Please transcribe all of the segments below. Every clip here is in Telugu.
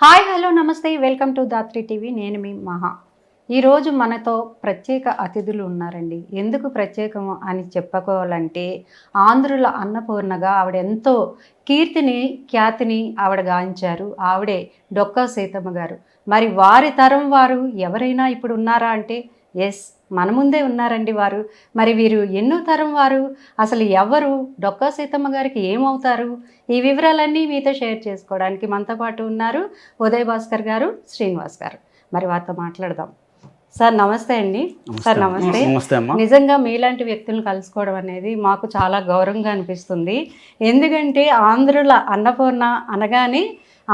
హాయ్ హలో నమస్తే వెల్కమ్ టు దాత్రి టీవీ. నేను మీ మహా. ఈరోజు మనతో ప్రత్యేక అతిథులు ఉన్నారండి. ఎందుకు ప్రత్యేకం అని చెప్పుకోవాలంటే ఆంధ్రుల అన్నపూర్ణగా ఆవిడ ఎంతో కీర్తిని ఖ్యాతిని ఆవిడ గాంచారు. ఆవిడే డొక్కా సీతమ్మ గారు. మరి వారి తరం వారు ఎవరైనా ఇప్పుడు ఉన్నారా అంటే ఎస్, మన ముందే ఉన్నారండి వారు. మరి వీరు ఎన్నో తరం వారు, అసలు ఎవరు, డొక్కా సీతమ్మ గారికి ఏమవుతారు, ఈ వివరాలన్నీ మీతో షేర్ చేసుకోవడానికి మనతో పాటు ఉన్నారు ఉదయ్ భాస్కర్ గారు, శ్రీనివాస్ గారు. మరి వారితో మాట్లాడదాం. సార్ నమస్తే అండి. సార్ నమస్తే. నిజంగా మీలాంటి వ్యక్తులను కలుసుకోవడం అనేది మాకు చాలా గౌరవంగా అనిపిస్తుంది. ఎందుకంటే ఆంధ్రుల అన్నపూర్ణ అనగానే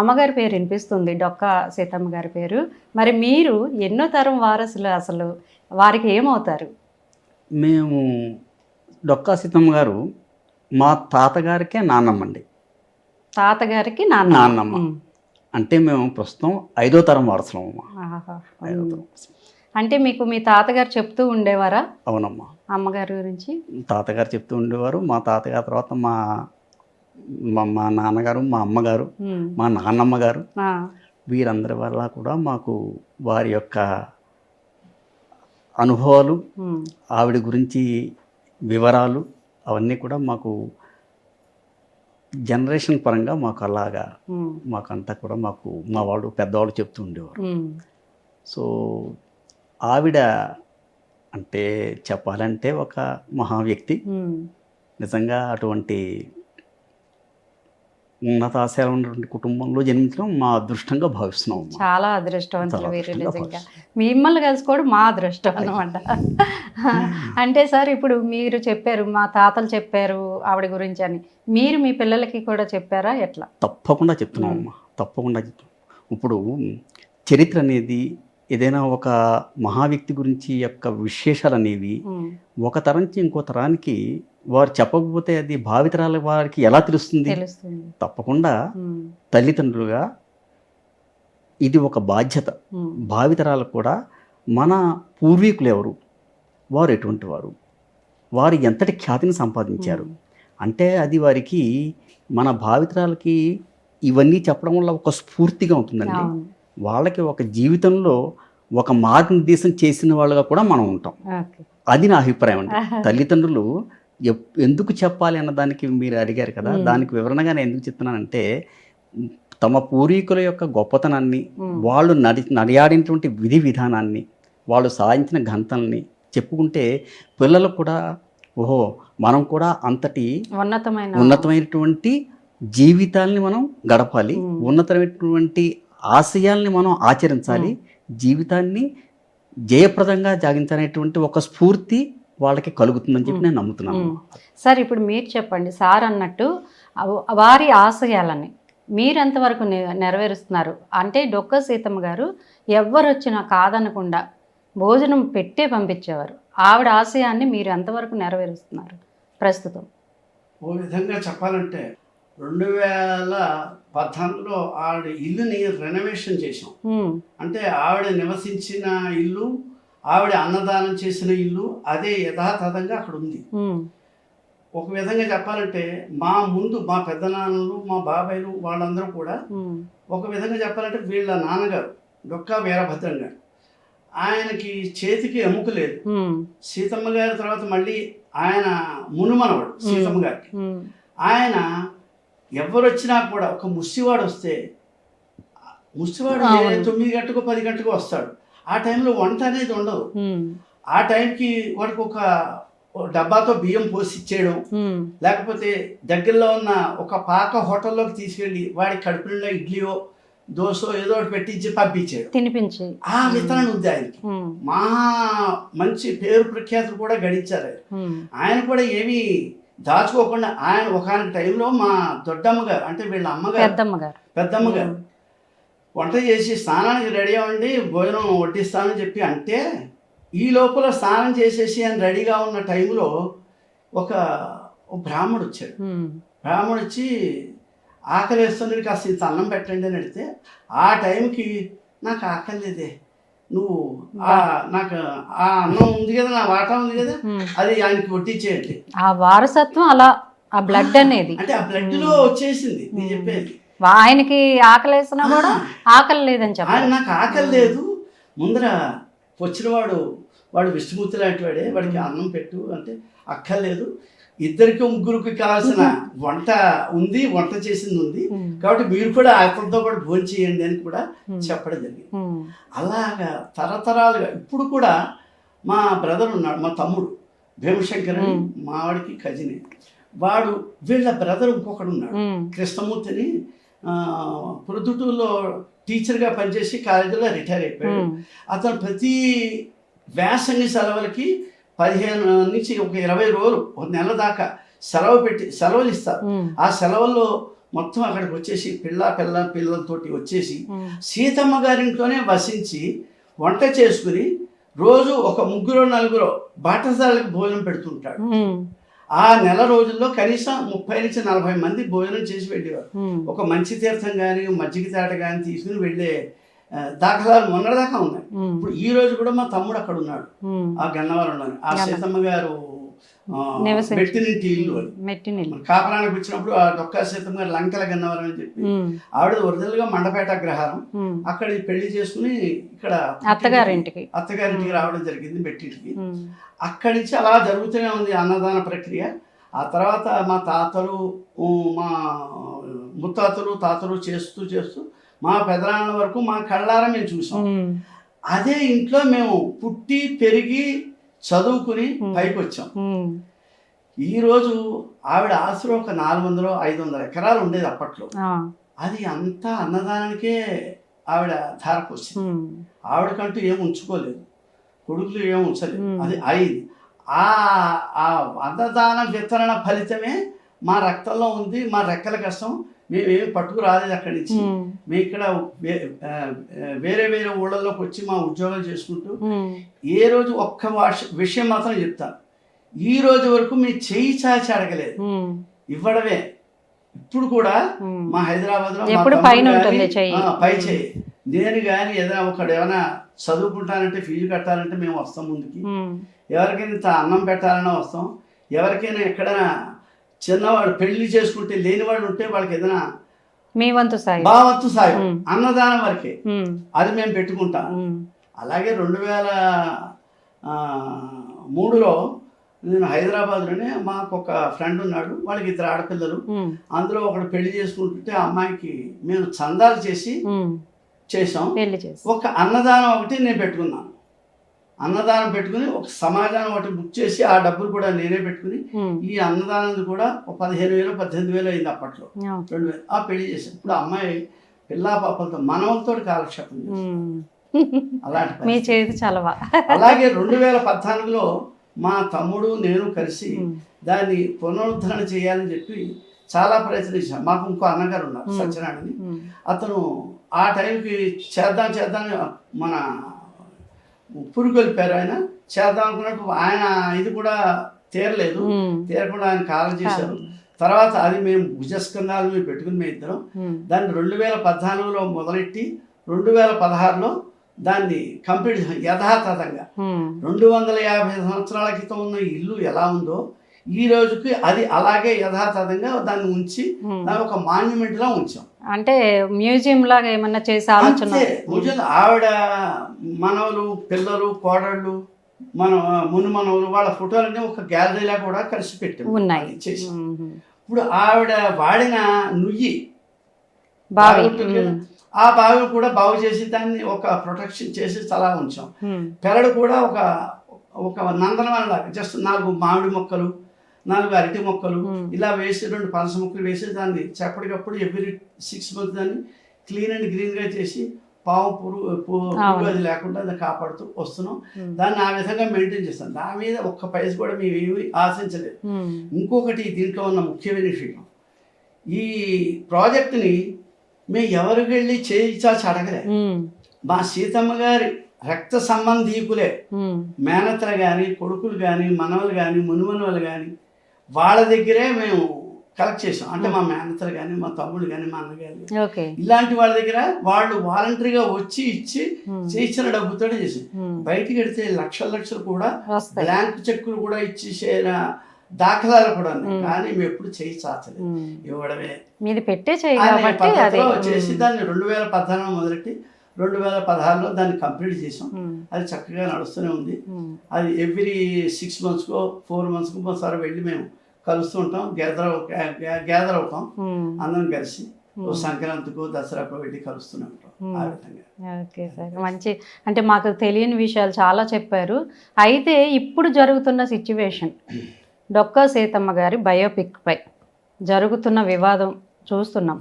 అమ్మగారి పేరు వినిపిస్తుంది, డొక్కా సీతమ్మ గారి పేరు. మరి మీరు ఎన్నో తరం వారసులు, అసలు వారికి ఏమవుతారు? మేము డొక్కా సీతమ్మ గారు మా తాతగారికే నాన్నమ్మ అండి. తాతగారికి నాన్నమ్మ అంటే మేము ప్రస్తుతం 5వ తరం వారసులం అమ్మ. 5వ తరం. అంటే మీకు మీ తాతగారు చెప్తూ ఉండేవారా? అవునమ్మా. అమ్మగారి గురించి తాతగారు చెప్తూ ఉండేవారు. మా తాతగారి తర్వాత మా మా నాన్నగారు, మా అమ్మగారు, మా నాన్నమ్మ గారు, వీరందరి వల్ల కూడా మాకు వారి యొక్క అనుభవాలు, ఆవిడ గురించి వివరాలు అవన్నీ కూడా మాకు జనరేషన్ పరంగా మాకు అలాగా మాకంతా కూడా మాకు మా వాళ్ళు పెద్దవాళ్ళు చెప్తూ ఉండేవారు. సో ఆవిడ అంటే చెప్పాలంటే ఒక మహా వ్యక్తి. నిజంగా అటువంటి ఉన్నతాశయాలు ఉన్నటువంటి కుటుంబంలో జన్మించడం మా అదృష్టంగా భావిస్తున్నాం. చాలా అదృష్టవంతులు వీరు. నిజంగా మిమ్మల్ని కలుసుకోవడం మా అదృష్టం అనమాట. అంటే సార్ ఇప్పుడు మీరు చెప్పారు, మా తాతలు చెప్పారు ఆవిడ గురించి అని, మీరు మీ పిల్లలకి కూడా చెప్పారా ఎట్లా? తప్పకుండా చెప్తున్నాం అమ్మా, తప్పకుండా చెప్తున్నాం. ఇప్పుడు చరిత్ర అనేది ఏదైనా ఒక మహా వ్యక్తి గురించి యొక్క విశేషాలు అనేవి ఒక తరం నుంచి ఇంకో తరానికి వారు చెప్పకపోతే అది భావితరాల వారికి ఎలా తెలుస్తుంది? తప్పకుండా తల్లిదండ్రులుగా ఇది ఒక బాధ్యత. భావితరాలకు కూడా మన పూర్వీకులు ఎవరు, వారు ఎటువంటి వారు, వారు ఎంతటి ఖ్యాతిని సంపాదించారు అంటే అది వారికి మన భావితరాలకి ఇవన్నీ చెప్పడం వల్ల ఒక స్ఫూర్తిగా ఉంటుందండి. వాళ్ళకి ఒక జీవితంలో ఒక మార్గనిర్దేశం చేసిన వాళ్ళగా కూడా మనం ఉంటాం. అది నా అభిప్రాయం అండి. తల్లిదండ్రులు ఎందుకు చెప్పాలి అన్నదానికి మీరు అడిగారు కదా, దానికి వివరణగా నేను ఎందుకు చెప్తున్నానంటే తమ పూర్వీకుల యొక్క గొప్పతనాన్ని, వాళ్ళు నడియాడినటువంటి విధి విధానాన్ని, వాళ్ళు సాధించిన ఘనతల్ని చెప్పుకుంటే పిల్లలకు కూడా ఓహో మనం కూడా అంతటి ఉన్నతమైనటువంటి జీవితాల్ని మనం గడపాలి, ఉన్నతమైనటువంటి ఆశయాల్ని మనం ఆచరించాలి, జీవితాన్ని జయప్రదంగా జాగించాలనేటువంటి ఒక స్ఫూర్తి వాళ్ళకి కలుగుతుందని చెప్పి నేను నమ్ముతున్నాను. సార్ ఇప్పుడు మీరు చెప్పండి, సార్ అన్నట్టు వారి ఆశయాలని మీరు ఎంతవరకు నెరవేరుస్తున్నారు? అంటే డొక్కా సీతమ్మ గారు ఎవరు వచ్చినా కాదనకుండా భోజనం పెట్టే పంపించేవారు. ఆవిడ ఆశయాన్ని మీరు ఎంతవరకు నెరవేరుస్తున్నారు ప్రస్తుతం? ఓ విధంగా చెప్పాలంటే 2014లో ఆవిడ ఇల్లుని రెనోవేషన్ చేసాం. అంటే ఆవిడ నివసించిన ఇల్లు, ఆవిడ అన్నదానం చేసిన ఇల్లు అదే యథాతథంగా అక్కడ ఉంది. ఒక విధంగా చెప్పాలంటే మా ముందు మా పెద్దనాన్నలు, మా బాబాయిలు వాళ్ళందరూ కూడా ఒక విధంగా చెప్పాలంటే వీళ్ళ నాన్నగారు డొక్కా వీరభద్రం గారు, ఆయనకి చేతికి ఎముక లేదు. సీతమ్మ గారి తర్వాత మళ్ళీ ఆయన మునుమనవాడు సీతమ్మ గారికి. ఆయన ఎవరు వచ్చినా కూడా ఒక ముస్సివాడు వస్తే, ముస్సివాడు 9 గంటకు 10 గంటకు వస్తాడు. ఆ టైంలో వంట అనేది ఉండదు. ఆ టైంకి వాడికి ఒక డబ్బాతో బియ్యం పోసి ఇచ్చేయడం, లేకపోతే దగ్గరలో ఉన్న ఒక పాక హోటల్లోకి తీసుకెళ్ళి వాడి కడుపు నిండా ఇడ్లీయో దోశో ఏదో ఒకటి పెట్టించి పంపించాడు, తినిపించి. ఆ విత్తనం ఉంది ఆయనకి. మా మంచి పేరు ప్రఖ్యాతులు కూడా గడించారు. ఆయన కూడా ఏమీ దాచుకోకుండా ఆయన ఒకనొక టైంలో మా దొడ్డమ్మ గారు అంటే వీళ్ళ అమ్మగారు పెద్దమ్మ గారు వంట చేసి స్నానానికి రెడీ అవ్వండి, భోజనం వడ్డిస్తానని చెప్పి అంటే ఈ లోపల స్నానం చేసేసి ఆయన రెడీగా ఉన్న టైంలో ఒక బ్రాహ్మడు వచ్చాడు. బ్రాహ్మడు వచ్చి ఆకలి వేస్తుంది, కాస్త ఇంత అన్నం పెట్టండి అని అడిగితే ఆ టైంకి నాకు ఆకలి లేదే, నువ్వు నాకు ఆ అన్నం ఉంది కదా, నా వాటా ఉంది కదా, అది ఆయనకి వడ్డించేయండి. ఆ వారసత్వం అలా, ఆ బ్లడ్ అనేది అంటే ఆ బ్లడ్ లో వచ్చేసింది. నేను చెప్పేది ఆయనకి ఆకలి వేసినా కూడా ఆకలి లేదని చెప్పాలి. ఆయన నాకు ఆకలి లేదు, ముందర వచ్చినవాడు వాడు విష్ణుమూర్తి లాంటి వాడే, వాడికి అన్నం పెట్టు అంటే అక్కర్లేదు, ఇద్దరికి ముగ్గురికి కావాల్సిన వంట ఉంది, వంట చేసింది ఉంది, కాబట్టి మీరు కూడా అతనితో కూడా భోజనం చేయండి అని కూడా చెప్పడం జరిగింది. అలాగా తరతరాలుగా ఇప్పుడు కూడా మా బ్రదర్ ఉన్నాడు, మా తమ్ముడు భీమశంకర్ అని, మావాడికి కజినే, వాడు వీళ్ళ బ్రదర్ ఇంకొకడు ఉన్నాడు కృష్ణమూర్తిని, ప్రొద్దుటూరులో టీచర్గా పనిచేసి కాలేజీలో రిటైర్ అయిపోయాడు. అతను ప్రతి వేసంగి సెలవులకి 15 నుంచి ఒక 20 రోజులు, ఒక నెల దాకా సెలవులు ఇస్తారు. ఆ సెలవుల్లో మొత్తం అక్కడికి వచ్చేసి పిల్లలతోటి వచ్చేసి సీతమ్మ గారింట్లోనే వసించి వంట చేసుకుని రోజు ఒక 3-4 బాటసాలకు భోజనం పెడుతుంటాడు. ఆ నెల రోజుల్లో కనీసం 30 నుంచి 40 మంది భోజనం చేసి వెళ్ళేవారు. ఒక మంచి తీర్థం కానీ మజ్జిగ తాట కానీ తీసుకుని వెళ్ళే దాఖలాలు మొన్నటిదాకా ఉన్నాయి. ఇప్పుడు ఈ రోజు కూడా మా తమ్ముడు అక్కడ ఉన్నాడు, ఆ గన్నవరంలోని, ఆ సీతమ్మ గారు మెట్టినింటి ఇల్లు అని కాపరానికి వచ్చినప్పుడు ఆ డొక్కా సీతమ్మ గారు లంకల గన్నవరం అని చెప్పి ఆవిడ ఒరిజినల్ గా మండపేట అగ్రహారం, అక్కడ పెళ్లి చేసుకుని ఇక్కడ అత్తగారింటికి రావడం జరిగింది మెట్టింటికి. అక్కడి నుంచి అలా జరుగుతూనే ఉంది అన్నదాన ప్రక్రియ. ఆ తర్వాత మా తాతలు మా ముత్తాతలు తాతలు చేస్తూ మా పెదనాన్న వరకు మా కళ్ళారా మేము చూసాం. అదే ఇంట్లో మేము పుట్టి పెరిగి చదువుకుని పైకి వచ్చాం. ఈరోజు ఆవిడ ఆస్తులు ఒక 400-500 ఎకరాలు ఉండేది అప్పట్లో. అది అంతా అన్నదానానికే ఆవిడ ధారకు వచ్చింది. ఆవిడకంటూ ఏం ఉంచుకోలేదు, కొడుకులు ఏం ఉంచలేదు, అది అయింది. ఆ అన్నదాన వితరణ ఫలితమే మా రక్తంలో ఉంది, మా రెక్కల కష్టం. మేమేమి పట్టుకు రాలేదు అక్కడి నుంచి. మేము ఇక్కడ వేరే ఊళ్ళలోకి వచ్చి మా ఉద్యోగాలు చేసుకుంటూ ఏ రోజు ఒక్క విషయం మాత్రం చెప్తాను, ఈ రోజు వరకు మేము చేయి చాచి అడగలేదు, ఇవ్వడమే. ఇప్పుడు కూడా మా హైదరాబాద్లో పై చేయి నేను కానీ ఏదైనా ఒకడు ఏమైనా చదువుకుంటానంటే ఫీజు కట్టాలంటే మేము వస్తాం ముందుకి, ఎవరికైనా ఇంత అన్నం పెట్టాలన్నా వస్తాం, ఎవరికైనా ఎక్కడైనా చిన్నవాడు పెళ్లి చేసుకుంటే లేనివాడు ఉంటే వాళ్ళకి ఏదైనా మీ వంతు సాయం, మా వంతు సాయం అన్నదానం వరకే, అది మేము పెట్టుకుంటాం. అలాగే 2003లో నేను హైదరాబాద్లోనే మాకు ఒక ఫ్రెండ్ ఉన్నాడు, వాళ్ళకి 2 ఆడపిల్లలు, అందులో ఒకడు పెళ్లి చేసుకుంటుంటే ఆ అమ్మాయికి మేము చందాలు చేసాం. ఒక అన్నదానం ఒకటి నేను పెట్టుకున్నాను, అన్నదానం పెట్టుకుని ఒక సమాజాన్ని ఒకటి బుక్ చేసి ఆ డబ్బులు కూడా నేనే పెట్టుకుని ఈ అన్నదానం కూడా 15,000-18,000 అయింది అప్పట్లో, 2,000 ఆ పెళ్లి చేశాను. ఇప్పుడు అమ్మాయి పిల్లా పాపలతో మనవలతో కాలక్షేపం అలాంటి చలవా. అలాగే 2014లో మా తమ్ముడు నేను కలిసి దాన్ని పునరుద్ధరణ చేయాలని చెప్పి చాలా ప్రయత్నించాం. మాకు ఇంకో అన్నగారు ఉన్నారు సత్యనారాయణని, అతను ఆ టైంకి చేద్దాం మన పురుగొల్పారు, ఆయన చేద్దాం అనుకున్నట్టు ఆయన ఇది కూడా తీరకుండా ఆయన కాలం చేశారు. తర్వాత అది మేము భుజస్కంధాలు మేము పెట్టుకుని మేము ఇద్దరం దాన్ని 2014లో మొదలెట్టి 2016లో దాన్ని కంప్లీట్ యథాతథంగా 250 సంవత్సరాల క్రితం ఉన్న ఇల్లు ఎలా ఉందో ఈ రోజుకి అది అలాగే యథాతథంగా దాన్ని ఉంచి దాన్ని ఒక మాన్యుమెంట్ లా ఉంచాం. అంటే మ్యూజియం లాగా ఏమన్నా చేసే ఆలోచన? ఆవిడ మనవలు, పిల్లలు, కోడళ్ళు, మునుమనవులు వాళ్ళ ఫోటోలన్నీ ఒక గ్యాలరీలా కూడా కలిసి పెట్టాము చేసి. ఇప్పుడు ఆవిడ వాడిన నుయ్యి ఆ బావి కూడా బాగు చేసి దాన్ని ఒక ప్రొటెక్షన్ చేసి అలా ఉంచాం. పెరడు కూడా ఒక నందనవనం లాగా జస్ట్ 4 మామిడి మొక్కలు, 4 అరటి మొక్కలు ఇలా వేసి 2 పనస మొక్కలు వేసి దాన్ని చెప్పటికప్పుడు ఎవ్రీ 6 months దాన్ని క్లీన్ అండ్ గ్రీన్గా చేసి పాము పురుగు అది లేకుండా దాన్ని కాపాడుతూ వస్తున్నాం. దాన్ని ఆ విధంగా మెయింటైన్ చేస్తాం. దాని మీద ఒక్క పైస కూడా మేము ఏమి ఆశించలేదు. ఇంకొకటి దీంట్లో ఉన్న ముఖ్యమైన విషయం, ఈ ప్రాజెక్టుని మేము ఎవరికి వెళ్ళి చేయించాల్సి అడగలే. మా సీతమ్మ గారి రక్త సంబంధీకులే, మేనత్తలు కానీ, కొడుకులు కానీ, మనవలు కానీ, మునుమనవలు కానీ వాళ్ళ దగ్గరే మేము కలెక్ట్ చేసాం. అంటే మా మేనత్తలు కానీ, మా తమ్ముడు కానీ, మా అన్నగారు ఇలాంటి వాళ్ళ దగ్గర వాళ్ళు వాలంటరీగా వచ్చి చేయించిన డబ్బుతోనే చేసాం. బయటికి వెడితే లక్షలు కూడా బ్లాంక్ చెక్కులు కూడా ఇచ్చేసిన దాఖలాలు కూడా ఉన్నాయి, కానీ మేము ఎప్పుడు చేయి చాచలేదు. ఇవ్వడమే మీది పెట్టే చేయి అనే కాబట్టి అది పద్ధతిలో చేసి దాన్ని 2014 మొదలెట్టి 2016లో దాన్ని కంప్లీట్ చేసాం. అది చక్కగా నడుస్తూనే ఉంది. అది ఎవ్రీ 6 monthsకో 4 monthsకో ఒకసారి వెళ్ళి మేము కలుస్తూ ఉంటాం, గ్యాదర్ అవుతాం అందరం కలిసి. సంక్రాంతికో దసరాకో వెళ్ళి కలుస్తూనే ఉంటాం ఆ విధంగా. ఓకే సార్, మంచి అంటే మాకు తెలియని విషయాలు చాలా చెప్పారు. అయితే ఇప్పుడు జరుగుతున్న సిచ్యువేషన్, డొక్కా సీతమ్మ గారి బయోపిక్ పై జరుగుతున్న వివాదం చూస్తున్నాం.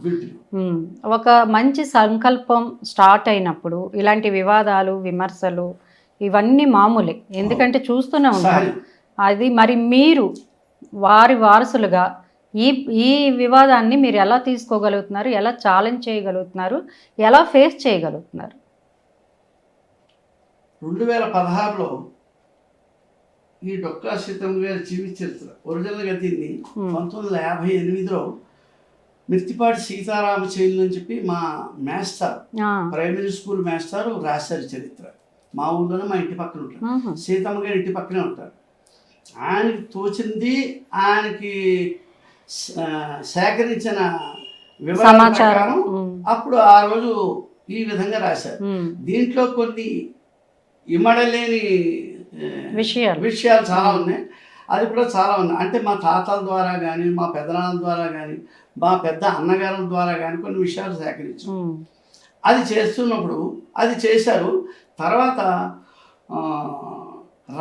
ఒక మంచి సంకల్పం స్టార్ట్ అయినప్పుడు ఇలాంటి వివాదాలు, విమర్శలు ఇవన్నీ మామూలే, ఎందుకంటే చూస్తూనే ఉంటారు. అది మరి మీరు వారి వారసులుగా ఈ వివాదాన్ని మీరు ఎలా తీసుకోగలుగుతున్నారు, ఎలా ఛాలెంజ్ చేయగలుగుతున్నారు, ఎలా ఫేస్ చేయగలుగుతున్నారు? 2016లో ఈ డొక్కా సీతమ్మ గారి జీవిత చరిత్ర ఒరిజినల్గా దీన్ని 1958లో మిర్తిపాటి సీతారామచైలు అని చెప్పి మా మాస్టర్, ప్రైమరీ స్కూల్ మాస్టర్ రాశారు చరిత్ర. మా ఊళ్ళోనే మా ఇంటి పక్కన ఉంటారు, సీతమ్మ గారి ఇంటి పక్కనే ఉంటారు. ఆయనకి తోచింది, ఆయనకి సేకరించిన వివరాల ప్రకారం అప్పుడు ఆ రోజు ఈ విధంగా రాశారు. దీంట్లో కొన్ని ఇమ్మడలేని విషయాలు చాలా ఉన్నాయి. అది కూడా చాలా ఉన్నాయి. అంటే మా తాతల ద్వారా కానీ, మా పెద్దనాన్న ద్వారా కానీ, మా పెద్ద అన్నగారుల ద్వారా కానీ కొన్ని విషయాలు సేకరించాం. అది చేస్తున్నప్పుడు అది చేశారు. తర్వాత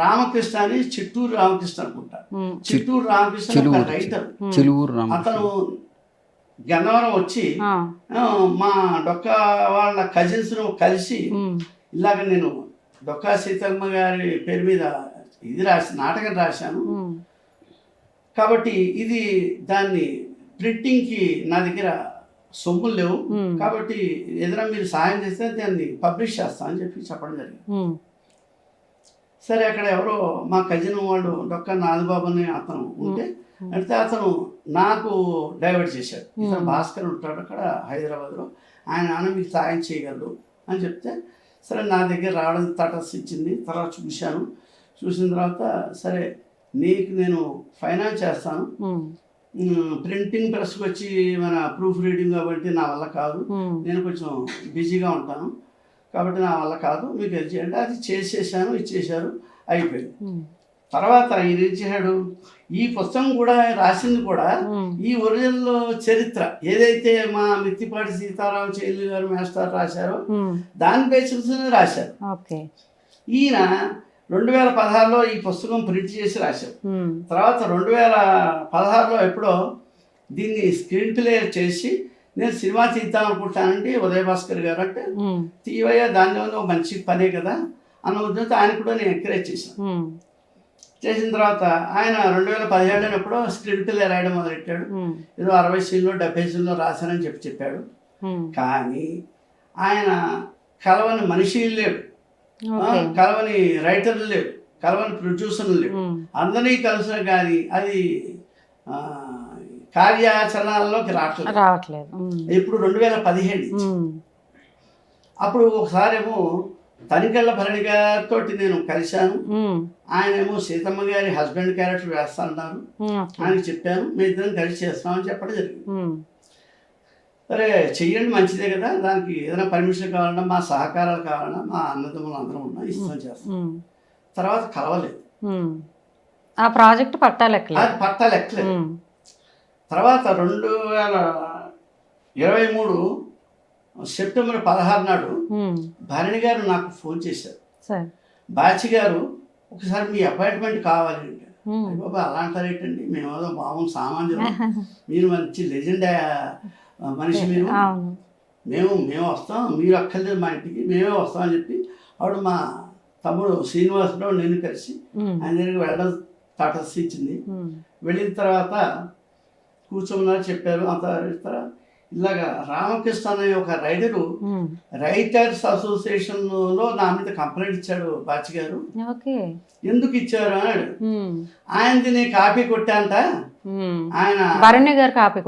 రామకృష్ణ అని, చిట్టూరు రామకృష్ణ అనుకుంటా, చిట్టూరు రామకృష్ణ ఒక రైటర్. అతను గన్నవరం వచ్చి మా డొక్కా వాళ్ళ కజిన్స్ కలిసి ఇలాగ నేను డొక్కా సీతమ్మ గారి పేరు మీద ఇది నాటకం రాశాను కాబట్టి ఇది దాన్ని ప్రింటింగ్కి నా దగ్గర సొమ్ములు లేవు, కాబట్టి ఏదైనా మీరు సాయం చేస్తే దాన్ని పబ్లిష్ చేస్తా అని చెప్పి చెప్పడం జరిగింది. సరే, అక్కడ ఎవరో మా కజిన్ వాళ్ళు డొక్కా నాదిబాబు అని అతను ఉంటే, అంటే అతను నాకు డైవర్ట్ చేశాడు. ఇతను భాస్కర్ ఉంటాడు అక్కడ హైదరాబాద్లో, ఆయన నాన్న మీకు సాయం చేయగలరు అని చెప్తే, సరే నా దగ్గర రావడం తటస్థించింది. తర్వాత చూసిన తర్వాత సరే నీకు నేను ఫైనాన్స్ చేస్తాను, ప్రింటింగ్ ప్రెస్కి వచ్చి మన ప్రూఫ్ రీడింగ్ కాబట్టి నా వల్ల కాదు, నేను కొంచెం బిజీగా ఉంటాను కాబట్టి నా వల్ల కాదు, మీకు హెల్ప్ చేయండి. అది చేసేసాను, ఇచ్చేశారు, అయిపోయింది. తర్వాత ఈయన ఏం చేశాడు, ఈ పుస్తకం కూడా రాసింది కూడా ఈ ఒరిజినల్ చరిత్ర ఏదైతే మా మిత్తిపాటి సీతారామచైలు గారు మాస్టర్ రాశారో దాని బేసిస్ రాశారు. ఈయన 2016లో ఈ పుస్తకం ప్రింట్ చేసి రాశారు. తర్వాత 2016లో ఎప్పుడో దీన్ని స్క్రీన్ ప్లే చేసి నేను సినిమా తీద్దాం అనుకుంటానండి ఉదయ భాస్కర్ గారు అంటే, తీవయ్య దానిలో ఒక మంచి పనే కదా అన్న ఉద్దేశంతో ఆయన కూడా నేను ఎంకరేజ్ చేసిన తర్వాత ఆయన 2017 ఎప్పుడో స్క్రీన్ ప్లే రాయడం మొదలెట్టాడు. ఏదో 60 సీన్లో 70 సీన్లో రాశానని చెప్పాడు. కానీ ఆయన కలవని మనిషి లేడు, కలవని రైటర్లు లేవు, కలవని ప్రొడ్యూసర్లు లేవు, అందరినీ కలిసిన కానీ అది కార్యాచరణలోకి రావట్లేదు. ఇప్పుడు 2017 అప్పుడు ఒకసారేమో తనికెళ్ళ భరణి గారితో నేను కలిశాను. ఆయనేమో సీతమ్మ గారి హస్బెండ్ క్యారెక్టర్ వేస్తా అన్నారు. ఆయనకి చెప్పాను, మేము ఇద్దరం కలిసి చేస్తామని చెప్పడం జరిగింది. సరే చెయ్యండి, మంచిదే కదా, దానికి ఏదైనా పర్మిషన్ కావాలన్నా మా సహకారాలు కావాలన్నా మా అన్నదమ్ములు అందరం ఉన్నా ఇస్తాం, చేస్తాం. తర్వాత కలవలేదు, ఆ ప్రాజెక్ట్ పట్టాలెక్కలేదు. తర్వాత 2023 సెప్టెంబర్ 16 నాడు భరణి గారు నాకు ఫోన్ చేశారు. బాచి గారు ఒకసారి మీ అపాయింట్మెంట్ కావాలి అంటే, బాబా అలా అంటారేంటండి, మేము ఏదో మామూలు సామాన్యులు, మీరు మంచి లెజెండ్ మనిషి, మేము వస్తాం, మీరు అక్కర్లేదు మా ఇంటికి, మేమే వస్తాం అని చెప్పి ఆవిడ మా తమ్ముడు శ్రీనివాసరావు నేను కలిసి ఆయన దగ్గరికి వెళ్ళడం తటస్థించింది. వెళ్ళిన తర్వాత కూర్చోమన్నారు, చెప్పారు. అంత ఇలాగా రామకృష్ణ అనే ఒక రైటర్స్ అసోసియేషన్లో నా మీద కంప్లైంట్ ఇచ్చాడు బాచి గారు. ఎందుకు ఇచ్చారు అన్నాడు. ఆయనది నేను కాపీ కొట్టాంట, ఆయన భరణి గారు కాపీ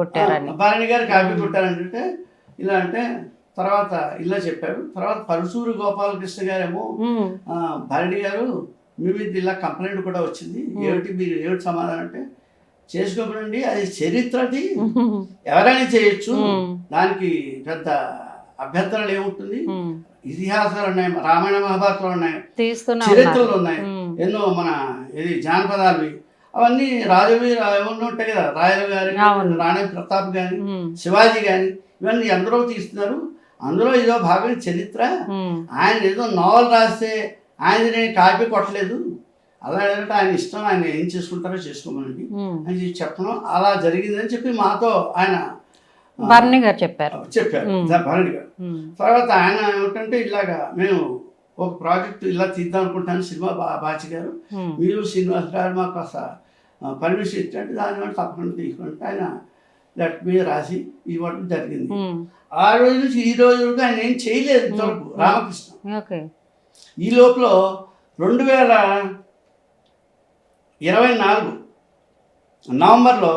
కొట్టారంటే ఇలా అంటే, తర్వాత ఇలా చెప్పారు. తర్వాత పరుచూరు గోపాలకృష్ణ గారేమో భరణి గారు మీ మీద ఇలా కంప్లైంట్ కూడా వచ్చింది, ఏమిటి మీరు ఏమిటి సమాధానం అంటే, చేసుకోకండి, అది చరిత్రది, ఎవరైనా చేయొచ్చు, దానికి పెద్ద అభ్యంతరాలు ఏముంటుంది. ఇతిహాసాలు ఉన్నాయి, రామాయణ మహాభారతాలు ఉన్నాయి, చరిత్రలు ఉన్నాయి, ఎన్నో మన ఇది జానపదాలు, అవన్నీ రాజవి ఏమన్నా ఉంటాయి కదా, రాయలు కానీ, రాణి ప్రతాప్ కానీ, శివాజీ కానీ, ఇవన్నీ ఎందరో తీస్తున్నారు. అందులో ఏదో భాగం చరిత్ర. ఆయన ఏదో నోవెల్ రాస్తే ఆయన నేను కాపీ కొట్టలేదు, అలా ఏంటంటే ఆయన ఇష్టం, ఆయన ఏం చేసుకుంటారో చేసుకోమనండి అని చెప్పడం అలా జరిగిందని చెప్పి మాతో ఆయన భరణి గారు చెప్పారు. భరణి గారు. తర్వాత ఆయన ఏమిటంటే ఇలాగా మేము ఒక ప్రాజెక్ట్ ఇలా తీద్దాం అనుకుంటాను, సినిమా బాచి గారు, మీరు శ్రీనివాస్ గారు మాకు కాస్త పర్మిషన్ ఇచ్చారంటే దాని తప్పకుండా తీసుకుంటే ఆయన లెటర్ మీద రాసి ఇవ్వడం జరిగింది. ఆ రోజు నుంచి ఈ రోజు వరకు ఆయన ఏం చేయలేదు ఇంతవరకు రామకృష్ణ. ఈ లోపల 2024 నవంబర్లో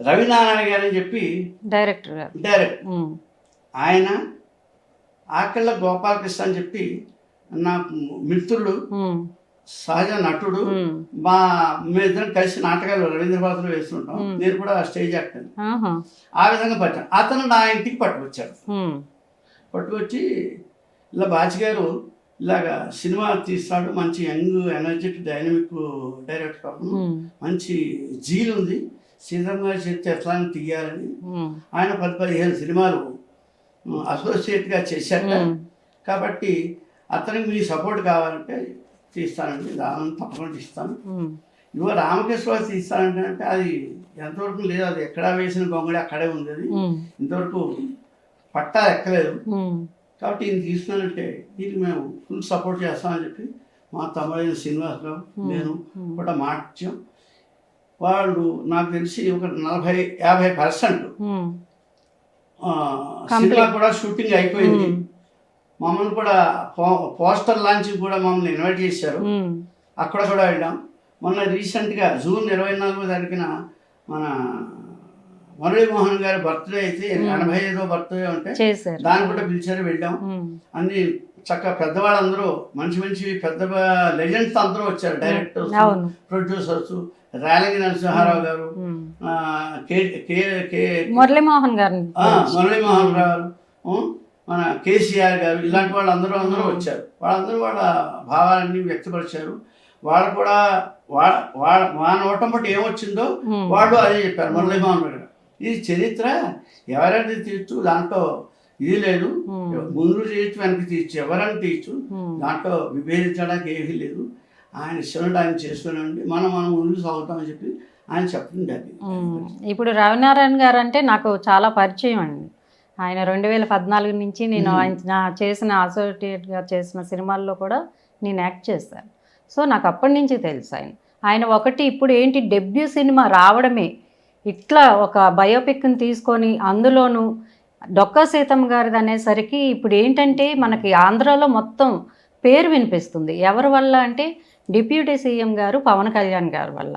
రవినారాయణ గారు అని చెప్పి డైరెక్టర్ ఆయన ఆకళ్ళ గోపాలకృష్ణ అని చెప్పి నాకు మిత్రుడు, సహజ నటుడు, మేమిద్దరం కలిసి నాటకాలు రవీంద్ర భారతిలో వేస్తుంటాం, నేను కూడా స్టేజ్ యాక్టర్. ఆ విధంగా పట్టాను. అతను నా ఇంటికి పట్టుకొచ్చాడు. పట్టుకొచ్చి ఇలా బాచి గారు ఇలాగా సినిమా తీస్తాడు, మంచి యంగ్ ఎనర్జెటిక్ డైనమిక్ డైరెక్టర్ కాకుండా మంచి జీల్ ఉంది, శ్రీధర్ గారి చేస్తే ఎట్లా తీయాలని ఆయన 10-15 సినిమాలు అసోసియేట్గా చేశాక, కాబట్టి అతనికి మీ సపోర్ట్ కావాలంటే తీస్తానండి, దాని తప్పకుండా ఇస్తాను. ఇవ్వ రామకృష్ణ తీస్తానంటే అంటే అది ఎంతవరకు లేదు, అది ఎక్కడా వేసిన గొంగడి అక్కడే ఉంది, అది ఇంతవరకు పట్టా ఎక్కలేదు. కాబట్టి ఈయన తీసుకున్నానంటే దీనికి మేము ఫుల్ సపోర్ట్ చేస్తామని చెప్పి మా తమ్ముడైన శ్రీనివాసరావు నేను కూడా మార్చాం. వాళ్ళు నాకు తెలిసి ఒక 40-50% సినిమా కూడా షూటింగ్ అయిపోయింది. మమ్మల్ని కూడా పోస్టర్ లాంచింగ్ కూడా మమ్మల్ని ఇన్వైట్ చేశారు, అక్కడ కూడా వెళ్ళాం. మొన్న రీసెంట్గా జూన్ 24వ తారీఖున మన మురళీమోహన్ గారి బర్త్డే అయితే 85వ బర్త్డే ఉంటే దాన్ని కూడా పిలిచారు, వెళ్ళాం. అన్ని చక్కగా పెద్దవాళ్ళందరూ మంచి పెద్ద లెజెండ్స్ అందరూ వచ్చారు, డైరెక్టర్స్, ప్రొడ్యూసర్స్, రేలంగి నరసింహారావు గారు, మురళీమోహన్ గారు, మన కేసీఆర్ గారు, ఇలాంటి వాళ్ళందరూ వచ్చారు. వాళ్ళందరూ వాళ్ళ భావాలన్నీ వ్యక్తపరిచారు. వాళ్ళు కూడా మా నోటం బట్టి ఏమొచ్చిందో వాళ్ళు అదే చెప్పారు. మురళీమోహన్ గారు ఇది చరిత్ర, ఎవరైనా తీర్చు, దాంట్లో ఇది లేదు, ముందు తీర్చు వెనక్కి తీర్చు, ఎవరైనా తీర్చు, దాంట్లో విభేదించడానికి ఏమీ లేదు, ఆయన ఇష్టం ఆయన చేసుకునండి, మనం ముందుకు సాగుతామని చెప్పి ఆయన చెప్పడం జరిగింది. ఇప్పుడు రవినారాయణ గారు అంటే నాకు చాలా పరిచయం అండి. ఆయన 2014 నుంచి నేను ఆయన చేసిన అసోసియేట్గా చేసిన సినిమాల్లో కూడా నేను యాక్ట్ చేశాను. సో నాకు అప్పటి నుంచి తెలుసు ఆయన ఒకటి ఇప్పుడు ఏంటి డెబ్యూ సినిమా రావడమే, ఇట్లా ఒక బయోపిక్ని తీసుకొని అందులోనూ డొక్కా సీతమ్మ గారిది అనేసరికి ఇప్పుడు ఏంటంటే మనకి ఆంధ్రాలో మొత్తం పేరు వినిపిస్తుంది. ఎవరి వల్ల అంటే డిప్యూటీ సీఎం గారు పవన్ కళ్యాణ్ గారి వల్ల.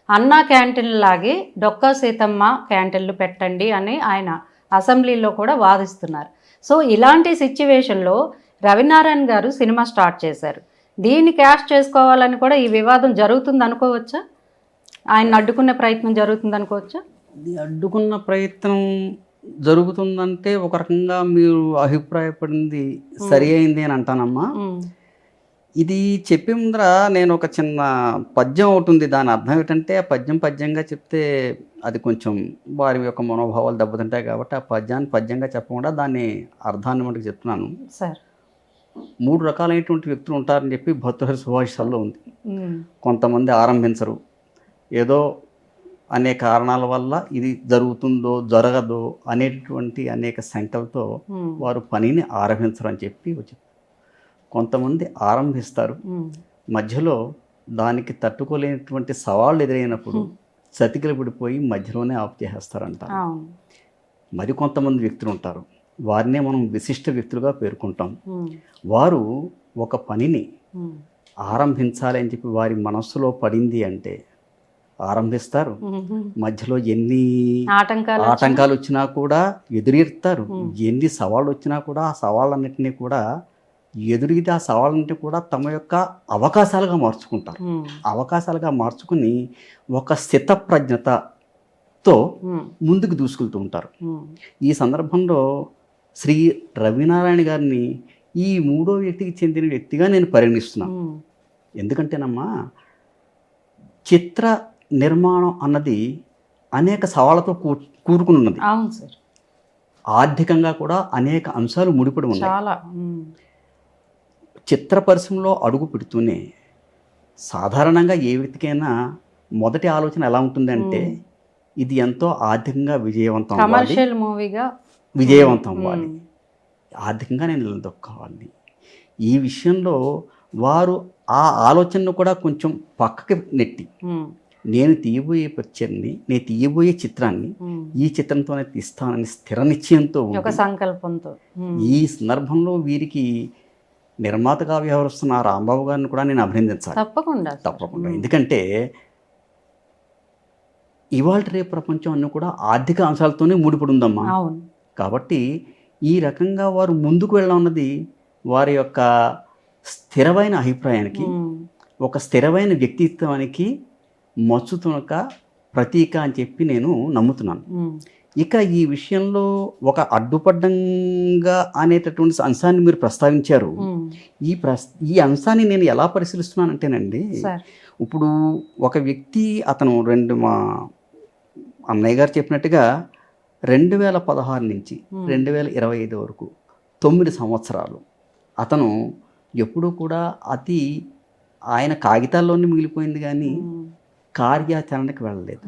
అన్నా క్యాంటీన్ లాగే డొక్కా సీతమ్మ క్యాంటీన్లు పెట్టండి అని ఆయన అసెంబ్లీలో కూడా వాదిస్తున్నారు. సో ఇలాంటి సిచ్యువేషన్లో రవినారాయణ గారు సినిమా స్టార్ట్ చేశారు. దీన్ని క్యాష్ చేసుకోవాలని కూడా ఈ వివాదం జరుగుతుంది అనుకోవచ్చా? ఆయన అడ్డుకునే ప్రయత్నం జరుగుతుంది అనుకోవచ్చా? అడ్డుకున్న ప్రయత్నం జరుగుతుందంటే ఒక రకంగా మీరు అభిప్రాయపడింది సరి అయింది అని అంటానమ్మా. ఇది చెప్పే ముందర నేను ఒక చిన్న పద్యం ఒకటి ఉంది, దాని అర్థం ఏంటంటే ఆ పద్యంగా చెప్తే అది కొంచెం వారి యొక్క మనోభావాలు దెబ్బతింటాయి కాబట్టి ఆ పద్యంగా చెప్పకుండా దాన్ని అర్థాన్ని మటుకు చెప్తున్నాను. సార్ 3 రకాలైనటువంటి వ్యక్తులు ఉంటారని చెప్పి భర్తృహరి సుభాషితాల్లో ఉంది. కొంతమంది ఆరంభించరు, ఏదో అనేక కారణాల వల్ల ఇది జరుగుతుందో జరగదో అనేటటువంటి అనేక శంకలతో వారు పనిని ఆరంభించరు అని చెప్పి వచ్చి కొంతమంది ఆరంభిస్తారు, మధ్యలో దానికి తట్టుకోలేనటువంటి సవాళ్ళు ఎదురైనప్పుడు చతికిల పడిపోయి మధ్యలోనే ఆపు చేసేస్తారంట. మరి కొంతమంది వ్యక్తులు ఉంటారు, వారినే మనం విశిష్ట వ్యక్తులుగా పేర్కొంటాం. వారు ఒక పనిని ఆరంభించాలి అని చెప్పి వారి మనస్సులో పడింది అంటే ఆరంభిస్తారు, మధ్యలో ఎన్ని ఆటంకాలు వచ్చినా కూడా ఎదురెడతారు, ఎన్ని సవాళ్ళు వచ్చినా కూడా ఆ సవాళ్ళన్నింటినీ కూడా ఎదురిగితే ఆ సవాళ్ళంటే కూడా తమ యొక్క అవకాశాలుగా మార్చుకుంటారు. అవకాశాలుగా మార్చుకుని ఒక స్థితప్రజ్ఞతతో ముందుకు దూసుకెళ్తూ ఉంటారు. ఈ సందర్భంలో శ్రీ రవినారాయణ గారిని ఈ మూడో వ్యక్తికి చెందిన వ్యక్తిగా నేను పరిగణిస్తున్నాను. ఎందుకంటేనమ్మా, చిత్ర నిర్మాణం అన్నది అనేక సవాళ్ళతో కూడుకుని ఉన్నది. అవును సార్. ఆర్థికంగా కూడా అనేక అంశాలు ముడిపడి ఉన్నాయి. చాలా. చిత్ర పరిశ్రమలో అడుగు పెడుతూనే సాధారణంగా ఏ వ్యక్తికైనా మొదటి ఆలోచన ఎలా ఉంటుందంటే ఇది ఎంతో ఆర్థికంగా విజయవంతం అవ్వాలి, కమర్షియల్ మూవీగా విజయవంతం అవ్వాలి, ఆర్థికంగా నేను నిలదొక్కోవాలి. ఈ విషయంలో వారు ఆ ఆలోచనను కూడా కొంచెం పక్కకి నెట్టి నేను తీయబోయే పిక్చర్ని, నేను తీయబోయే చిత్రాన్ని ఈ చిత్రంతోనే తీస్తానని స్థిర నిశ్చయంతో ఒక సంకల్పంతో ఈ సందర్భంలో వీరికి నిర్మాతగా వ్యవహరిస్తున్న రాంబాబు గారిని కూడా నేను అభినందించాలి. తప్పకుండా. ఎందుకంటే ఇవాళ రేపు ప్రపంచం అన్నీ కూడా ఆర్థిక అంశాలతోనే ముడిపడి ఉందమ్మా. కాబట్టి ఈ రకంగా వారు ముందుకు వెళ్ళాలన్నది వారి యొక్క స్థిరమైన అభిప్రాయానికి, ఒక స్థిరమైన వ్యక్తిత్వానికి మచ్చుతునక ప్రతీక అని చెప్పి నేను నమ్ముతున్నాను. ఇక ఈ విషయంలో ఒక అడ్డుపడ్డంగా అనేటటువంటి అంశాన్ని మీరు ప్రస్తావించారు. ఈ అంశాన్ని నేను ఎలా పరిశీలిస్తున్నానంటేనండి, ఇప్పుడు ఒక వ్యక్తి అతను మా అన్నయ్య గారు చెప్పినట్టుగా 2016 నుంచి 2025 వరకు 9 సంవత్సరాలు అతను ఎప్పుడూ కూడా ఆయన కాగితాల్లోనే మిగిలిపోయింది కానీ కార్యాచరణకి వెళ్ళలేదు.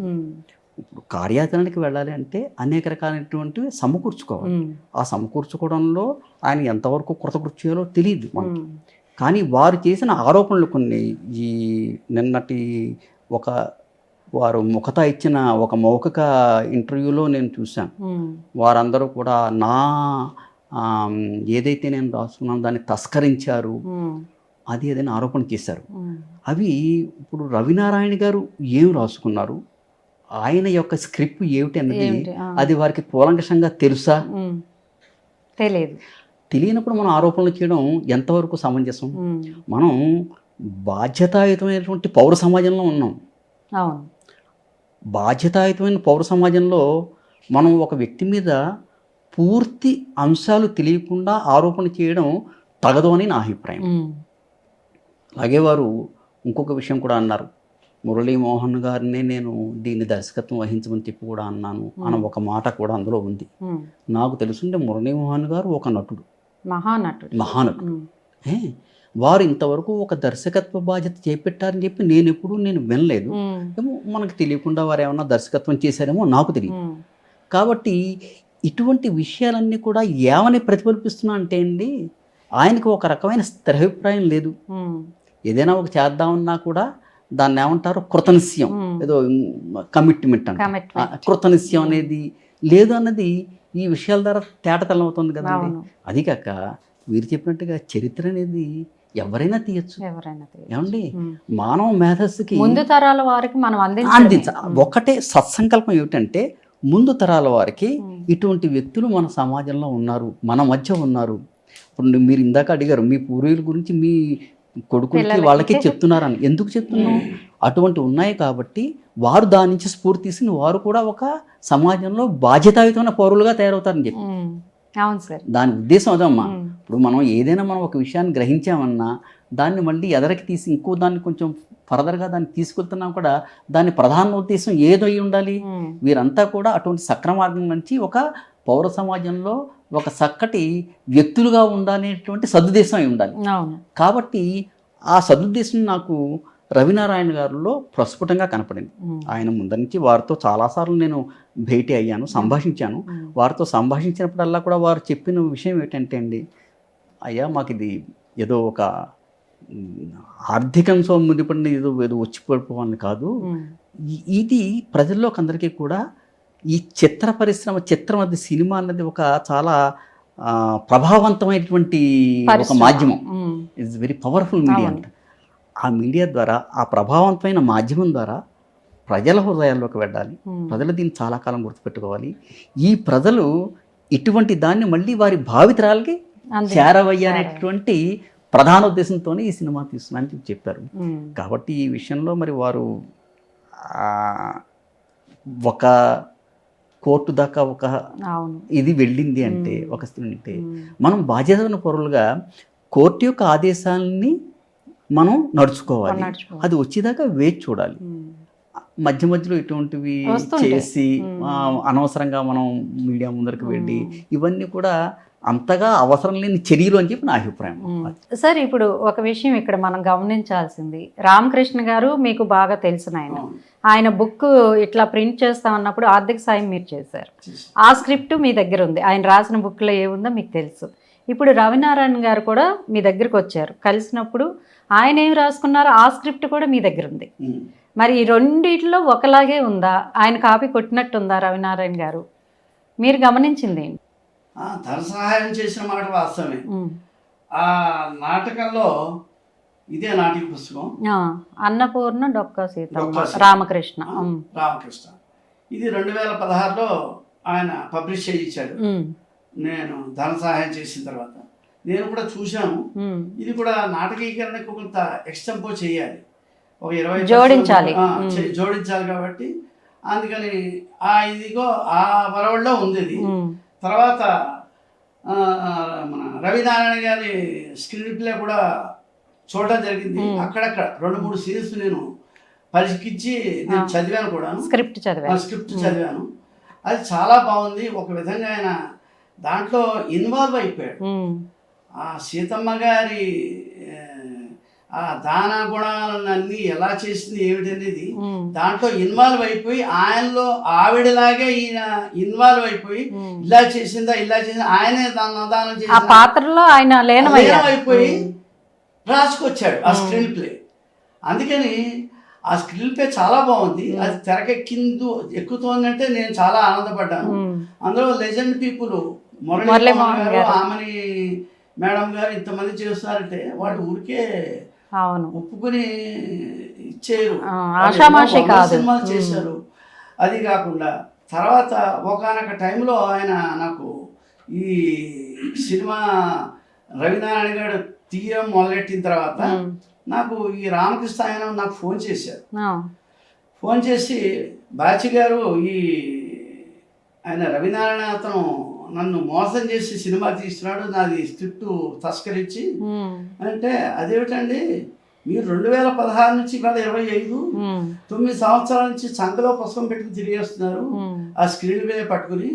ఇప్పుడు కార్యాచరణకి వెళ్ళాలి అంటే అనేక రకాలైనటువంటివి సమకూర్చుకోవాలి. ఆ సమకూర్చుకోవడంలో ఆయన ఎంతవరకు కృతకృత్యాలో తెలియదు మనకి. కానీ వారు చేసిన ఆరోపణలు కొన్ని ఈ నిన్నటి వారు ముఖత ఇచ్చిన ఒక మౌఖిక ఇంటర్వ్యూలో నేను చూశాను. వారందరూ కూడా ఏదైతే నేను రాసుకున్నాను దాన్ని తస్కరించారు, అది ఏదైనా ఆరోపణ చేశారు. అవి ఇప్పుడు రవినారాయణ గారు ఏం రాసుకున్నారు, ఆయన యొక్క స్క్రిప్ట్ ఏమిటి అన్నది అది వారికి కూలంకషంగా తెలుసా? తెలియనప్పుడు మనం ఆరోపణలు చేయడం ఎంతవరకు సమంజసం? మనం బాధ్యతాయుతమైనటువంటి పౌర సమాజంలో ఉన్నాం. బాధ్యతాయుతమైన పౌర సమాజంలో మనం ఒక వ్యక్తి మీద పూర్తి అంశాలు తెలియకుండా ఆరోపణ చేయడం తగదు అని నా అభిప్రాయం. అలాగే వారు ఇంకొక విషయం కూడా అన్నారు, మురళీమోహన్ గారినే నేను దీన్ని దర్శకత్వం వహించమని చెప్పి కూడా అన్నాను అన్న ఒక మాట కూడా అందులో ఉంది. నాకు తెలుసుంటే మురళీమోహన్ గారు ఒక నటుడు, మహానటుడు. వారు ఇంతవరకు ఒక దర్శకత్వ బాధ్యత చేపట్టారని చెప్పి నేను వినలేదు. ఏమో మనకు తెలియకుండా వారు ఏమన్నా దర్శకత్వం చేశారేమో నాకు తెలియదు. కాబట్టి ఇటువంటి విషయాలన్నీ కూడా ఏమని ప్రతిఫలిపిస్తున్నా అంటే అండి, ఆయనకు ఒక రకమైన స్థిరాభిప్రాయం లేదు. ఏదైనా ఒక చేద్దామన్నా కూడా దాన్ని ఏమంటారు, కృతనిశ్చయం, ఏదో కమిట్మెంట్ అంటే కృతనిశ్చయం అనేది లేదు అన్నది ఈ విషయాల ద్వారా తేటతెల్లం అవుతుంది కదండి. అది కాక వీరు చెప్పినట్టుగా చరిత్ర అనేది ఎవరైనా తీయచ్చు. ఏమండి, మానవ మేధస్సుకి ముందు తరాల వారికి మనం ఒకటే సత్సంకల్పం ఏమిటంటే, ముందు తరాల వారికి ఇటువంటి వ్యక్తులు మన సమాజంలో ఉన్నారు, మన మధ్య ఉన్నారు. ఇప్పుడు మీరు ఇందాక అడిగారు మీ పూర్వీకుల గురించి, మీ కొడుకులకి వాళ్ళకి చెప్తున్నారని. ఎందుకు చెప్తున్నాం? అటువంటి ఉన్నాయి కాబట్టి వారు దాని నుంచి స్ఫూర్తి తీసుకుని వారు కూడా ఒక సమాజంలో బాధ్యతాయుతమైన పౌరులుగా తయారవుతారని చెప్పి. దాని ఉద్దేశం అదమ్మా. ఇప్పుడు మనం ఏదైనా ఒక విషయాన్ని గ్రహించామన్నా దాన్ని మళ్ళీ ఎదరికి తీసి ఇంకో దాన్ని కొంచెం ఫర్దర్గా దాన్ని తీసుకెళ్తున్నాం కూడా దాని ప్రధాన ఉద్దేశం ఏదో అయి ఉండాలి. వీరంతా కూడా అటువంటి సక్రమార్గం నుంచి ఒక పౌర సమాజంలో ఒక చక్కటి వ్యక్తులుగా ఉండాలనేటువంటి సదుద్దేశం అయి ఉండాలి. కాబట్టి ఆ సదుద్దేశం నాకు రవినారాయణ గారిలో ప్రస్ఫుటంగా కనపడింది. ఆయన ముందర నుంచి వారితో చాలాసార్లు నేను భేటీ అయ్యాను, సంభాషించాను. వారితో సంభాషించినప్పుడల్లా కూడా వారు చెప్పిన విషయం ఏంటంటే అండి, అయ్యా మాకు ఇది ఏదో ఒక ఆర్థికంతో ముడిపడిన ఏదో వచ్చి పడిపోవాలని కాదు, ఇది ప్రజల్లోకి అందరికీ కూడా ఈ చిత్ర పరిశ్రమ, చిత్రం అది సినిమా అన్నది ఒక చాలా ప్రభావవంతమైనటువంటి ఒక మాధ్యమం. ఇట్స్ వెరీ పవర్ఫుల్ మీడియా అంట. ఆ మీడియా ద్వారా, ఆ ప్రభావవంతమైన మాధ్యమం ద్వారా ప్రజల హృదయాల్లోకి వెళ్ళాలి. ప్రజలు దీన్ని చాలా కాలం గుర్తుపెట్టుకోవాలి. ఈ ప్రజలు ఇటువంటి దాన్ని మళ్ళీ వారి భావితరాలకి చేరవయ్య అనేటువంటి ప్రధాన ఉద్దేశంతోనే ఈ సినిమా తీస్తున్నానని చెప్పారు. కాబట్టి ఈ విషయంలో మరి వారు ఒక కోర్టు దాకా ఒక ఇది వెళ్ళింది అంటే, ఒక స్త్రీ అంటే మనం బాధ్యతమైన పౌరులుగా కోర్టు యొక్క ఆదేశాలని మనం నడుచుకోవాలి. అది వచ్చేదాకా వేచి చూడాలి. మధ్య మధ్యలో ఇటువంటివి చేసి అనవసరంగా మనం మీడియా ముందరికి వెళ్ళి ఇవన్నీ కూడా అంతగా అవసరం లేని చర్యలు అని చెప్పి నా అభిప్రాయం. సార్, ఇప్పుడు ఒక విషయం ఇక్కడ మనం గమనించాల్సింది, రామకృష్ణ గారు మీకు బాగా తెలిసిన ఆయన బుక్ ఇట్లా ప్రింట్ చేస్తామన్నప్పుడు ఆర్థిక సాయం మీరు చేశారు. ఆ స్క్రిప్ట్ మీ దగ్గర ఉంది, ఆయన రాసిన బుక్లో ఏముందో మీకు తెలుసు. ఇప్పుడు రవినారాయణ గారు కూడా మీ దగ్గరకు వచ్చారు, కలిసినప్పుడు ఆయన ఏం రాసుకున్నారో ఆ స్క్రిప్ట్ కూడా మీ దగ్గర ఉంది. మరి ఈ రెండిట్లో ఒకలాగే ఉందా? ఆయన కాపీ కొట్టినట్టుందా రవినారాయణ గారు? మీరు గమనించింది ధన సహాయం చేసిన మాట వాస్తవమే. ఆ నాటకంలో ఇదే నాటిక పుస్తకం అన్నపూర్ణ డొక్కా సీతమ్మ రామకృష్ణ. ఇది 2016లో ఆయన పబ్లిష్ చేయించాడు. నేను ధన సహాయం చేసిన తర్వాత నేను కూడా చూశాను. ఇది కూడా నాటకీకరణకు కొంత ఎక్స్టెంపో చేయాలి, ఒక 20 జోడించాలి కాబట్టి అందుకని ఇదిగో ఆ వరవల్లో ఉంది ఇది. తర్వాత మన రవినారాయణ గారి స్క్రీన్ ప్లే కూడా చూడడం జరిగింది. అక్కడక్కడ 2-3 సీన్స్ నేను పరిశీలించి నేను చదివాను కూడా, స్క్రిప్ట్ చదివాను. అది చాలా బాగుంది. ఒక విధంగా ఆయన దాంట్లో ఇన్వాల్వ్ అయిపోయాడు. ఆ సీతమ్మ గారి ఆ దాన గుణాలన్నీ ఎలా చేసింది ఏమిటనేది దాంట్లో ఇన్వాల్వ్ అయిపోయి, ఆయనలో ఆవిడలాగే ఈయన ఇన్వాల్వ్ అయిపోయి ఇలా చేసిందా ఆయనే దానం చేసి పాత్రలో ఆయన అయిపోయి రాసుకొచ్చాడు ఆ స్క్రీన్ ప్లే. అందుకని ఆ స్క్రీన్ ప్లే చాలా బాగుంది. అది ఎక్కుతోందంటే నేను చాలా ఆనందపడ్డాను. అందులో లెజెండ్ పీపుల్ మురళీమోహన్ గారు, ఆమెని మేడం గారు ఇంతమంది చేస్తున్నారంటే వాళ్ళు ఊరికే ఒప్పుకుని ఇచ్చేరు, సినిమాలు చేశారు. అది కాకుండా తర్వాత ఒకనొక టైంలో ఆయన నాకు ఈ సినిమా రవినారాయణ గారు తీయడం మొదలెట్టిన తర్వాత నాకు ఈ రామకృష్ణ ఆయన నాకు ఫోన్ చేశారు. ఫోన్ చేసి బాచి గారు ఆయన రవినారాయణ అతను నన్ను మోసం చేసి సినిమా తీస్తున్నాడు, నాది స్క్రిప్ట్ తస్కరించి అంటే, అదేమిటండి మీరు 2016 నుంచి ఇవాళ 25 9 సంవత్సరాల నుంచి సంఖలో పుస్తకం పెట్టుకుని తిరిగేస్తున్నారు ఆ స్క్రీన్ మీద పట్టుకుని.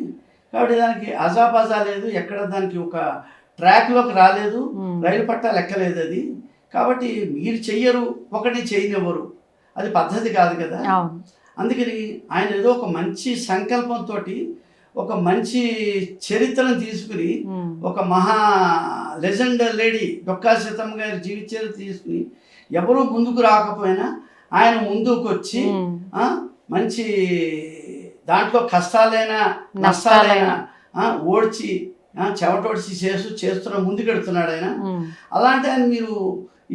కాబట్టి దానికి అజాపాజా లేదు, ఎక్కడ దానికి ఒక ట్రాక్లోకి రాలేదు, రైలు పట్టాలు ఎక్కలేదు అది. కాబట్టి మీరు చెయ్యరు, ఒకటి చేయనివ్వరు, అది పద్ధతి కాదు కదా. అందుకని ఆయన ఏదో ఒక మంచి సంకల్పంతో ఒక మంచి చరిత్రను తీసుకుని, ఒక మహా లెజెండ్ లేడీ డొక్కా సీతమ్మ గారి జీవిత చరిత్ర తీసుకుని, ఎవరూ ముందుకు రాకపోయినా ఆయన ముందుకు వచ్చి మంచి దాంట్లో కష్టాలైనా నష్టాలైనా ఓడ్చి చెవటోడ్చి చేస్తున్న ముందుకెడుతున్నాడు ఆయన. అలాంటి ఆయన మీరు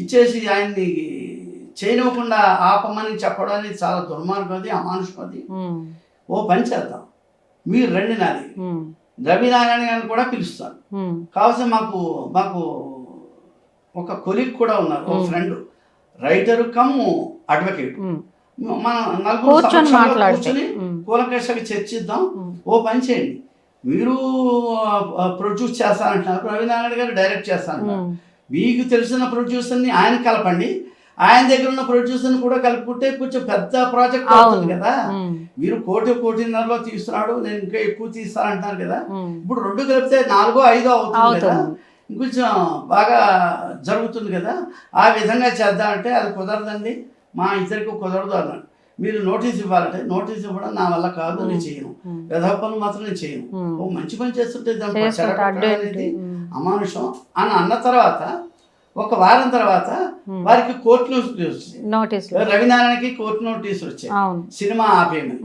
ఇచ్చేసి ఆయన్ని చేయనివ్వకుండా ఆపమని చెప్పడం అనేది చాలా దుర్మార్గం, అది అమానుషం. అది ఓ పని చేద్దాం, మీరు రండి, నాది రవినారాయణ గారిని కూడా పిలుస్తాను. కావాల్సిన మాకు ఒక కొలీగ్ కూడా ఉన్నారు, ఒక ఫ్రెండ్ రైటరు కమ్ అడ్వకేట్. మనం నలుగురు కూర్చొని కూలంకషంగా చర్చిద్దాం. ఓ పని చేయండి, మీరు ప్రొడ్యూస్ చేస్తానంటున్నారు, రవినారాయణ గారు డైరెక్ట్ చేస్తాను. మీకు తెలిసిన ప్రొడ్యూసర్ని ఆయన కలపండి, ఆయన దగ్గర ఉన్న ప్రొడ్యూసర్ని కూడా కలుపుకుంటే కొంచెం పెద్ద ప్రాజెక్ట్ అవుతుంది కదా. మీరు 1.5 తీస్తున్నాడు, నేను ఇంకా ఎక్కువ తీస్తానంటున్నారు కదా. ఇప్పుడు 2 కలిపితే 4-5 అవుతుంది కదా, ఇంకొంచెం బాగా జరుగుతుంది కదా. ఆ విధంగా చేద్దామంటే అది కుదరదండి, మా ఇద్దరికి కుదరదు అన్నాడు. మీరు నోటీస్ ఇవ్వాలంటే నోటీస్ ఇవ్వడం నా వల్ల కాదు, నేను చేయను, వ్యధ పనులు మాత్రం నేను చేయను. ఓ మంచి పని చేస్తుంటే దాని అమానుషం అని అన్న తర్వాత ఒక వారం తర్వాత వారికి కోర్టు నోటీస్, రవినారాయణకి కోర్టు నోటీస్ వచ్చాయి సినిమా ఆపేయమని.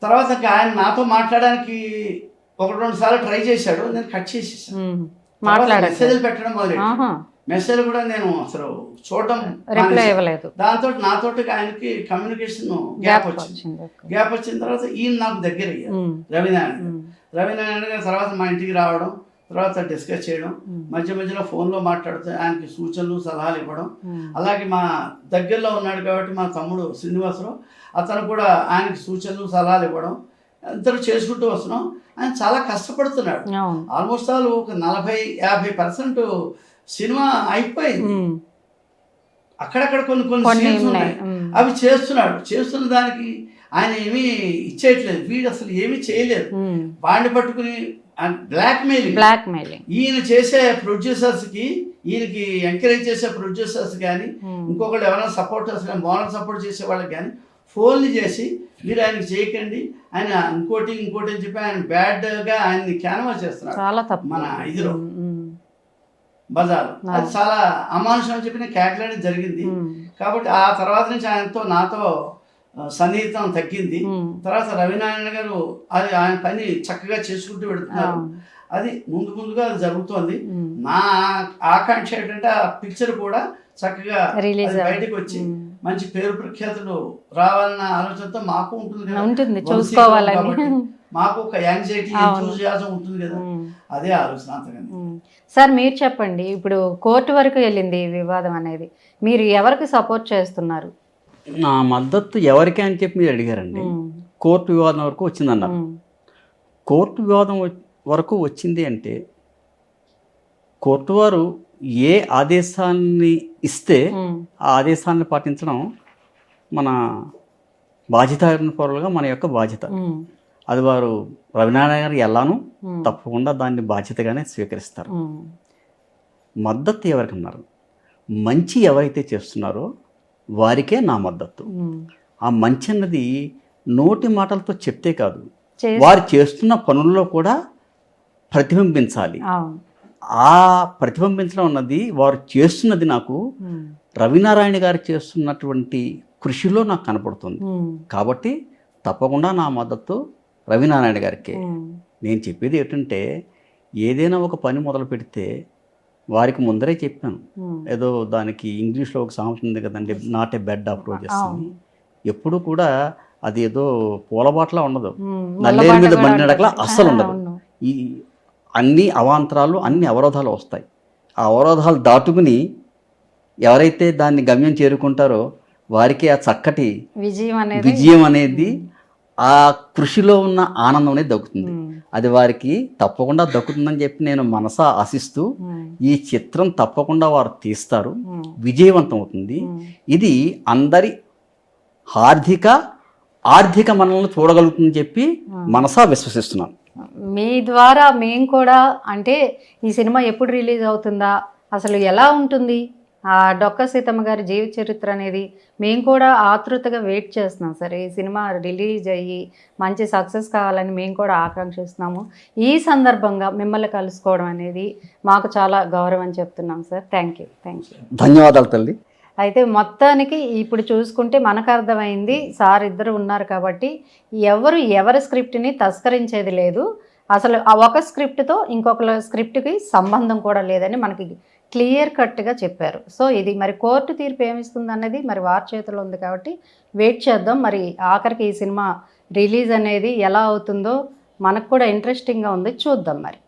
తర్వాత ఆయన నాతో మాట్లాడడానికి 1-2 సార్లు ట్రై చేశాడు, నేను కట్ చేసేసాను. మెసేజ్లు పెట్టడం మొదలెట్టాను. మెసేజ్ కూడా నేను అసలు చూడడం దాంతో నాతోటి ఆయనకి కమ్యూనికేషన్ గ్యాప్ వచ్చిన తర్వాత ఈయన నాకు దగ్గర అయ్యారు రవినారాయణ గారు. తర్వాత మా ఇంటికి రావడం, తర్వాత డిస్కస్ చేయడం, మధ్య మధ్యలో ఫోన్లో మాట్లాడుతూ ఆయనకి సూచనలు సలహాలు ఇవ్వడం. అలాగే మా దగ్గరలో ఉన్నాడు కాబట్టి మా తమ్ముడు శ్రీనివాసరావు, అతను కూడా ఆయనకి సూచనలు సలహాలు ఇవ్వడం, ఇద్దరు చేసుకుంటూ వస్తున్నాం. ఆయన చాలా కష్టపడుతున్నాడు. ఆల్మోస్ట్ ఆల్ ఒక 40-50% సినిమా అయిపోయింది. అక్కడక్కడ కొన్ని సీన్స్ ఉన్నాయి, అవి చేస్తున్న దానికి ఆయన ఏమీ ఇచ్చేయట్లేదు. వీడు అసలు ఏమీ చేయలేదు. వాడిని పట్టుకుని బ్లాక్ మెయిలింగ్ ఈయన చేసే ప్రొడ్యూసర్స్కి, ఈయనకి ఎంకరేజ్ చేసే ప్రొడ్యూసర్స్ కానీ, ఇంకొకళ్ళు ఎవరైనా సపోర్టర్స్ కానీ, మోరల్ సపోర్ట్ చేసే వాళ్ళకి కానీ ఫోన్లు చేసి మీరు ఆయనకి చేయకండి, ఆయన ఇంకోటి అని చెప్పి ఆయన బ్యాడ్గా ఆయన్ని క్యాన్వాస్ చేస్తున్నారు. చాలా తప్పు మన ఇదిలో బజార్. అది చాలా అమానుషం అని చెప్పి నేను కేకలాడడం జరిగింది. కాబట్టి ఆ తర్వాత నుంచి నాతో సన్నిహితం తగ్గింది. తర్వాత రవినారాయణ గారు అది ఆయన పని చక్కగా చేసుకుంటూ పెడుతున్నారు. అది ముందుగా అది జరుగుతోంది. నా ఆకాంక్ష ఏంటంటే ఆ పిక్చర్ కూడా చక్కగా బయటకు వచ్చి మంచి పేరు ప్రఖ్యాతులు రావాలన్న ఆలోచనతో మాకు ఉంటుంది చూసుకోవాలని, మాకు ఒక యాంగ్జైటీ ఎంతూజియాజం ఉంటుంది కదా, అదే ఆలోచన. అంతగానే సార్ మీరు చెప్పండి, ఇప్పుడు కోర్టు వరకు వెళ్ళింది వివాదం అనేది, మీరు ఎవరికి సపోర్ట్ చేస్తున్నారు? నా మద్దతు ఎవరికి అని చెప్పి మీరు అడిగారండి. కోర్టు వివాదం వరకు వచ్చిందన్నారు. కోర్టు వివాదం వరకు వచ్చింది అంటే కోర్టు వారు ఏ ఆదేశాన్ని ఇస్తే ఆ ఆదేశాన్ని పాటించడం మన బాధ్యత పౌరులుగా మన యొక్క బాధ్యత. అది వారు రవినారాయణ గారు ఎలానూ తప్పకుండా దాన్ని బాధ్యతగానే స్వీకరిస్తారు. మద్దతు ఎవరికన్నారు? మంచి ఎవరైతే చేస్తున్నారో వారికే నా మద్దతు. ఆ మంచి అన్నది నోటి మాటలతో చెప్తే కాదు, వారు చేస్తున్న పనుల్లో కూడా ప్రతిబింబించాలి. ఆ ప్రతిబింబించడం అన్నది వారు చేస్తున్నది నాకు రవినారాయణ గారు చేస్తున్నటువంటి కృషిలో నాకు కనపడుతుంది. కాబట్టి తప్పకుండా నా మద్దతు రవినారాయణ గారికి. నేను చెప్పేది ఏంటంటే, ఏదైనా ఒక పని మొదలు పెడితే వారికి ముందరే చెప్పాను. ఏదో దానికి ఇంగ్లీష్లో ఒక సామెత ఉంది కదండి, not a bed of roses అని. ఎప్పుడు కూడా అది ఏదో పూలబాటలా ఉండదు, నల్లేరు మీద బండినడకలా అస్సలు ఉండదు. ఈ అన్ని అవాంతరాలు, అన్ని అవరోధాలు వస్తాయి. ఆ అవరోధాలు దాటుకుని ఎవరైతే దాన్ని గమ్యం చేరుకుంటారో వారికి ఆ చక్కటి విజయం అనేది, ఆ కృషిలో ఉన్న ఆనందం అనేది దక్కుతుంది. అది వారికి తప్పకుండా దక్కుతుందని చెప్పి నేను మనసా ఆశిస్తూ, ఈ చిత్రం తప్పకుండా వారు తీస్తారు, విజయవంతం అవుతుంది. ఇది అందరి ఆర్థిక మనల్ని చూడగలుగుతుందని చెప్పి మనసా విశ్వసిస్తున్నాను. మీ ద్వారా మేము కూడా, అంటే ఈ సినిమా ఎప్పుడు రిలీజ్ అవుతుందా, అసలు ఎలా ఉంటుంది ఆ డొక్క సీతమ్మ గారి జీవిత చరిత్ర అనేది మేము కూడా ఆతృతగా వెయిట్ చేస్తున్నాం సార్. ఈ సినిమా రిలీజ్ అయ్యి మంచి సక్సెస్ కావాలని మేము కూడా ఆకాంక్షిస్తున్నాము. ఈ సందర్భంగా మిమ్మల్ని కలుసుకోవడం అనేది మాకు చాలా గౌరవం అని చెప్తున్నాం సార్. Thank you. ధన్యవాదాలు తల్లి. అయితే మొత్తానికి ఇప్పుడు చూసుకుంటే మనకు అర్థమైంది, సార్ ఇద్దరు ఉన్నారు కాబట్టి ఎవరి స్క్రిప్ట్ని తస్కరించేది లేదు. అసలు ఆ ఒక స్క్రిప్ట్తో ఇంకొక స్క్రిప్ట్కి సంబంధం కూడా లేదని మనకి క్లియర్ కట్గా చెప్పారు. సో ఇది మరి కోర్టు తీర్పు ఏమిస్తుంది అన్నది మరి వారి చేతిలో ఉంది కాబట్టి వెయిట్ చేద్దాం. మరి ఆఖరికి ఈ సినిమా రిలీజ్ అనేది ఎలా అవుతుందో మనకు కూడా ఇంట్రెస్టింగ్గా ఉంది, చూద్దాం మరి.